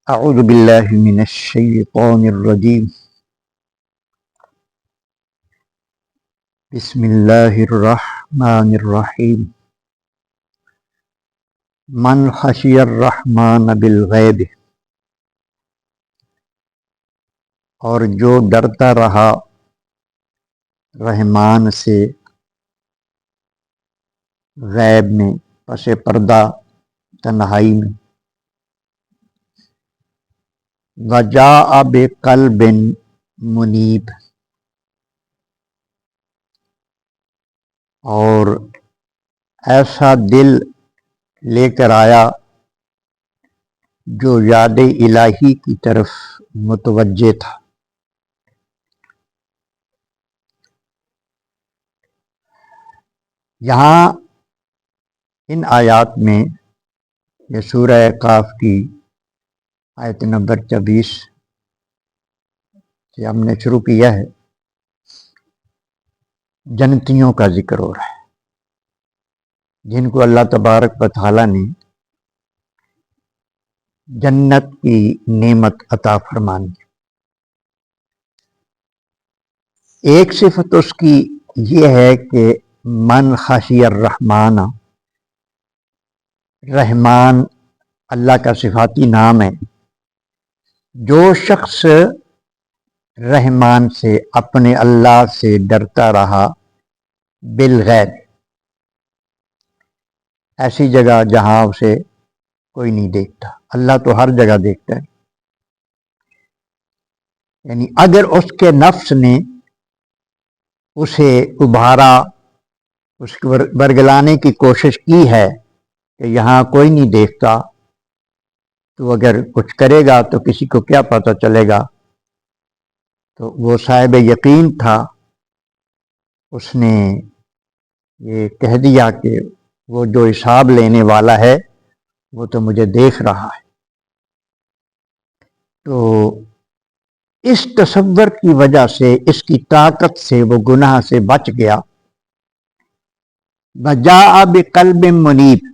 اعوذ باللہ من الشیطان الرجیم بسم اللہ الرحمن الرحیم من خشی الرحمن بالغیب، اور جو ڈرتا رہا رحمان سے غیب میں، پس پردہ تنہائی میں، وجاء بقلب منیب، اور ایسا دل لے کر آیا جو یاد الہی کی طرف متوجہ تھا۔ یہاں ان آیات میں، یہ سورہ قاف کی آیت نمبر 24 سے ہم نے شروع کیا ہے، جنتیوں کا ذکر ہو رہا ہے جن کو اللہ تبارک و تعالیٰ نے جنت کی نعمت عطا فرمانی۔ ایک صفت اس کی یہ ہے کہ من خشی الرحمن، رحمان اللہ کا صفاتی نام ہے۔ جو شخص رحمان سے، اپنے اللہ سے ڈرتا رہا بالغیب، ایسی جگہ جہاں اسے کوئی نہیں دیکھتا، اللہ تو ہر جگہ دیکھتا ہے، یعنی اگر اس کے نفس نے اسے ابھارا، اس کو برگلانے کی کوشش کی ہے کہ یہاں کوئی نہیں دیکھتا، تو اگر کچھ کرے گا تو کسی کو کیا پتہ چلے گا، تو وہ صاحب یقین تھا، اس نے یہ کہہ دیا کہ وہ جو حساب لینے والا ہے وہ تو مجھے دیکھ رہا ہے۔ تو اس تصور کی وجہ سے، اس کی طاقت سے وہ گناہ سے بچ گیا۔ وجاء بقلب منیب،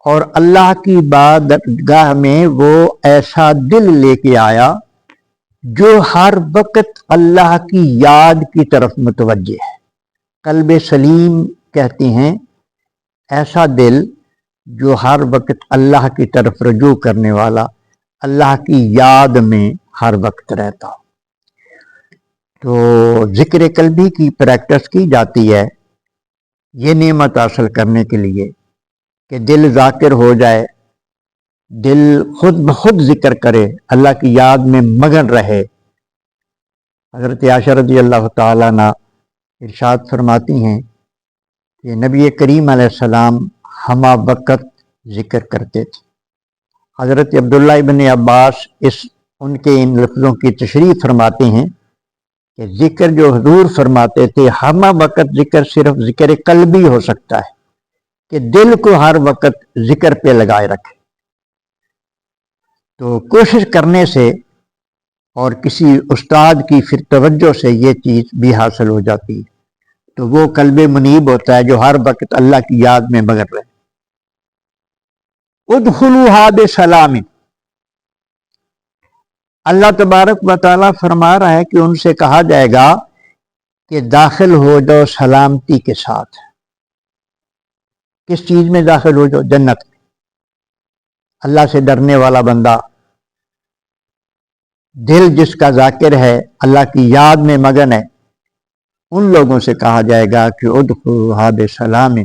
اور اللہ کی بارگاہ میں وہ ایسا دل لے کے آیا جو ہر وقت اللہ کی یاد کی طرف متوجہ ہے۔ قلب سلیم کہتے ہیں ایسا دل جو ہر وقت اللہ کی طرف رجوع کرنے والا، اللہ کی یاد میں ہر وقت رہتا ہو۔ تو ذکر قلبی کی پریکٹس کی جاتی ہے یہ نعمت حاصل کرنے کے لیے کہ دل ذاکر ہو جائے، دل خود بخود ذکر کرے، اللہ کی یاد میں مگن رہے۔ حضرت عائشہ رضی اللہ تعالیٰ عنہ ارشاد فرماتی ہیں کہ نبی کریم علیہ السلام ہمہ وقت ذکر کرتے تھے۔ حضرت عبداللہ ابن عباس ان کے ان لفظوں کی تشریح فرماتے ہیں کہ ذکر جو حضور فرماتے تھے، ہمہ وقت ذکر صرف ذکر قلبی ہو سکتا ہے کہ دل کو ہر وقت ذکر پہ لگائے رکھے۔ تو کوشش کرنے سے اور کسی استاد کی پھر توجہ سے یہ چیز بھی حاصل ہو جاتی ہے، تو وہ قلب منیب ہوتا ہے جو ہر وقت اللہ کی یاد میں مگن رہے۔ ادخلوها بسلام، اللہ تبارک و تعالیٰ فرما رہا ہے کہ ان سے کہا جائے گا کہ داخل ہو جاؤ سلامتی کے ساتھ۔ کس چیز میں داخل ہو جاؤ؟ جنت میں۔ اللہ سے ڈرنے والا بندہ، دل جس کا ذاکر ہے، اللہ کی یاد میں مگن ہے، ان لوگوں سے کہا جائے گا کہ ادخلوها بسلام۔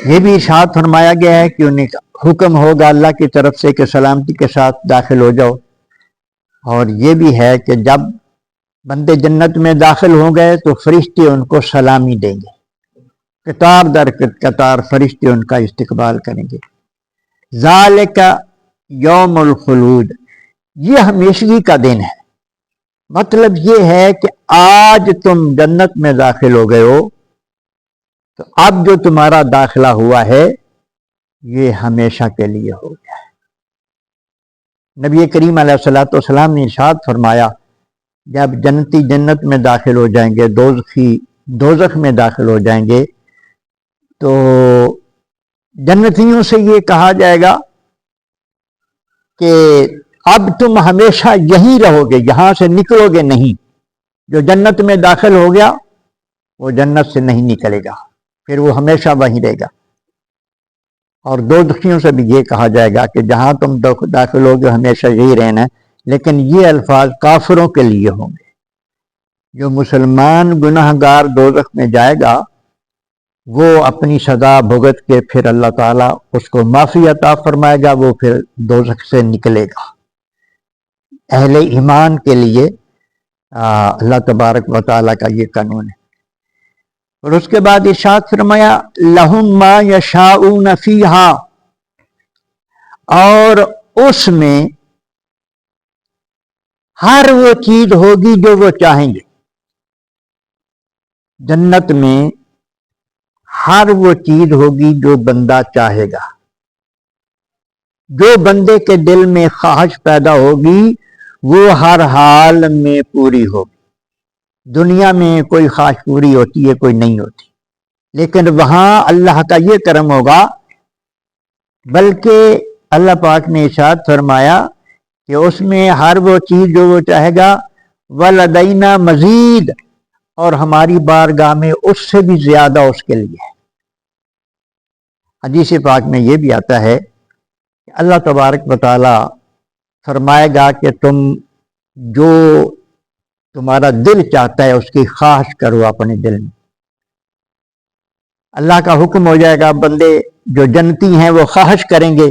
یہ بھی ارشاد فرمایا گیا ہے کہ انہیں حکم ہوگا اللہ کی طرف سے کہ سلامتی کے ساتھ داخل ہو جاؤ۔ اور یہ بھی ہے کہ جب بندے جنت میں داخل ہو گئے تو فرشتے ان کو سلامی دیں گے، قطار در قطار فرشتے ان کا استقبال کریں گے۔ ذالک یوم الخلود، یہ ہمیشگی کا دن ہے۔ مطلب یہ ہے کہ آج تم جنت میں داخل ہو گئے ہو، تو اب جو تمہارا داخلہ ہوا ہے یہ ہمیشہ کے لیے ہو گیا ہے۔ نبی کریم علیہ الصلوۃ والسلام نے ارشاد فرمایا جب جنتی جنت میں داخل ہو جائیں گے، دوزخی دوزخ میں داخل ہو جائیں گے، تو جنتیوں سے یہ کہا جائے گا کہ اب تم ہمیشہ یہیں رہو گے، یہاں سے نکلو گے نہیں. جو جنت میں داخل ہو گیا وہ جنت سے نہیں نکلے گا، پھر وہ ہمیشہ وہیں رہے گا. اور دوزخیوں سے بھی یہ کہا جائے گا کہ جہاں تم داخل ہو گے ہمیشہ یہی رہنا ہے. لیکن یہ الفاظ کافروں کے لیے ہوں گے. جو مسلمان گناہ گار دوزخ میں جائے گا وہ اپنی سزا بھگت کے پھر اللہ تعالیٰ اس کو معافی عطا فرمائے گا، وہ پھر دوزخ سے نکلے گا. اہل ایمان کے لیے اللہ تبارک و تعالیٰ کا یہ قانون ہے. اور اس کے بعد ارشاد فرمایا لہم ما یشاؤون فیہا، اور اس میں ہر وہ چیز ہوگی جو وہ چاہیں گے. جنت میں ہر وہ چیز ہوگی جو بندہ چاہے گا. جو بندے کے دل میں خواہش پیدا ہوگی وہ ہر حال میں پوری ہوگی. دنیا میں کوئی خواہش پوری ہوتی ہے، کوئی نہیں ہوتی، لیکن وہاں اللہ کا یہ کرم ہوگا. بلکہ اللہ پاک نے ارشاد فرمایا کہ اس میں ہر وہ چیز جو وہ چاہے گا وَلَدَيْنَا مزید، اور ہماری بارگاہ میں اس سے بھی زیادہ اس کے لیے ہے. حدیث پاک میں یہ بھی آتا ہے کہ اللہ تبارک و تعالی فرمائے گا کہ تم جو تمہارا دل چاہتا ہے اس کی خواہش کرو اپنے دل میں. اللہ کا حکم ہو جائے گا، بندے جو جنتی ہیں وہ خواہش کریں گے،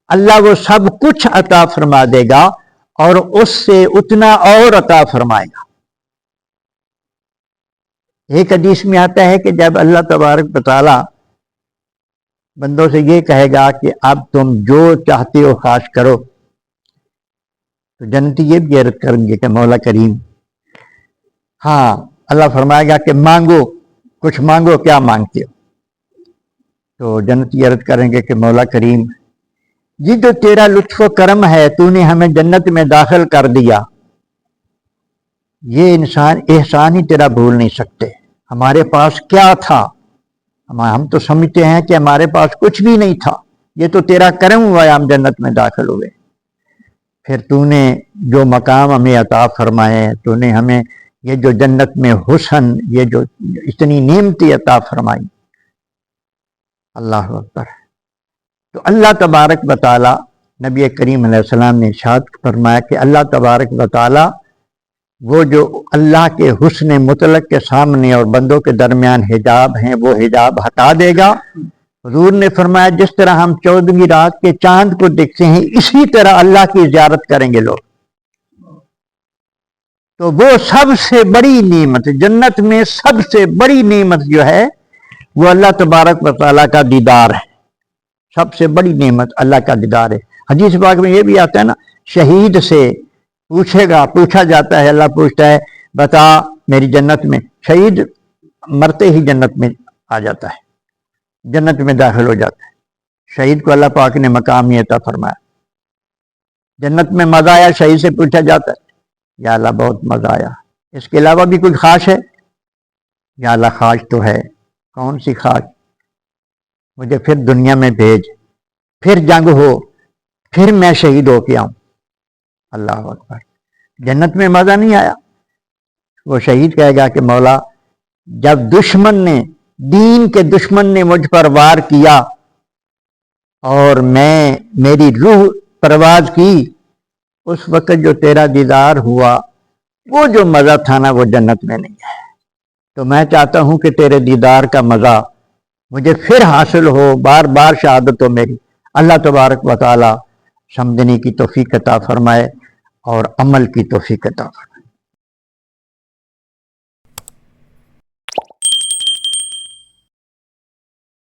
اللہ وہ سب کچھ عطا فرما دے گا اور اس سے اتنا اور عطا فرمائے گا. ایک حدیث میں آتا ہے کہ جب اللہ تبارک و تعالی بندوں سے یہ کہے گا کہ اب تم جو چاہتے ہو خواہش کرو، تو جنتی یہ بھی عرض کریں گے کہ مولا کریم، ہاں اللہ فرمائے گا کہ مانگو، کچھ مانگو، کیا مانگتے ہو؟ تو جنتی عرض کریں گے کہ مولا کریم، یہ جو تیرا لطف و کرم ہے، تو نے ہمیں جنت میں داخل کر دیا، یہ احسان ہی تیرا بھول نہیں سکتے. ہمارے پاس کیا تھا؟ ہم تو سمجھتے ہیں کہ ہمارے پاس کچھ بھی نہیں تھا، یہ تو تیرا کرم ہوا ہے ہم جنت میں داخل ہوئے. پھر تو نے جو مقام ہمیں عطا فرمائے، تو نے ہمیں یہ جو جنت میں حسن، یہ جو اتنی نعمتیں عطا فرمائی. اللہ اکبر. تو اللہ تبارک و تعالی، نبی کریم علیہ السلام نے ارشاد فرمایا کہ اللہ تبارک و تعالی وہ جو اللہ کے حسن مطلق کے سامنے اور بندوں کے درمیان حجاب ہیں وہ حجاب ہٹا دے گا. حضور نے فرمایا جس طرح ہم 14ویں رات کے چاند کو دیکھتے ہیں اسی طرح اللہ کی زیارت کریں گے لوگ. تو وہ سب سے بڑی نعمت جنت میں، سب سے بڑی نعمت جو ہے وہ اللہ تبارک و تعالیٰ کا دیدار ہے. سب سے بڑی نعمت اللہ کا دیدار ہے. حدیث پاک میں یہ بھی آتا ہے نا، شہید سے پوچھا جاتا ہے، اللہ پوچھتا ہے بتا میری جنت میں، شہید مرتے ہی جنت میں آ جاتا ہے، جنت میں داخل ہو جاتا ہے. شہید کو اللہ پاک نے مقام عطا فرمایا. جنت میں مزہ آیا، شہید سے پوچھا جاتا ہے یا اللہ بہت مزہ آیا، اس کے علاوہ بھی کوئی خواہش ہے؟ یا اللہ خواہش تو ہے. کون سی خواہش؟ مجھے پھر دنیا میں بھیج، پھر جنگ ہو، پھر میں شہید ہو کے آؤں. اللہ اکبر. جنت میں مزہ نہیں آیا؟ وہ شہید کہے گا کہ مولا جب دشمن نے، دین کے دشمن نے مجھ پر وار کیا اور میری روح پرواز کی، اس وقت جو تیرا دیدار ہوا وہ جو مزہ تھا نا وہ جنت میں نہیں ہے. تو میں چاہتا ہوں کہ تیرے دیدار کا مزہ مجھے پھر حاصل ہو، بار بار شہادت ہو میری. اللہ تبارک و تعالی سمجھنے کی توفیق عطا فرمائے اور عمل کی توفیق عطا فرمائے.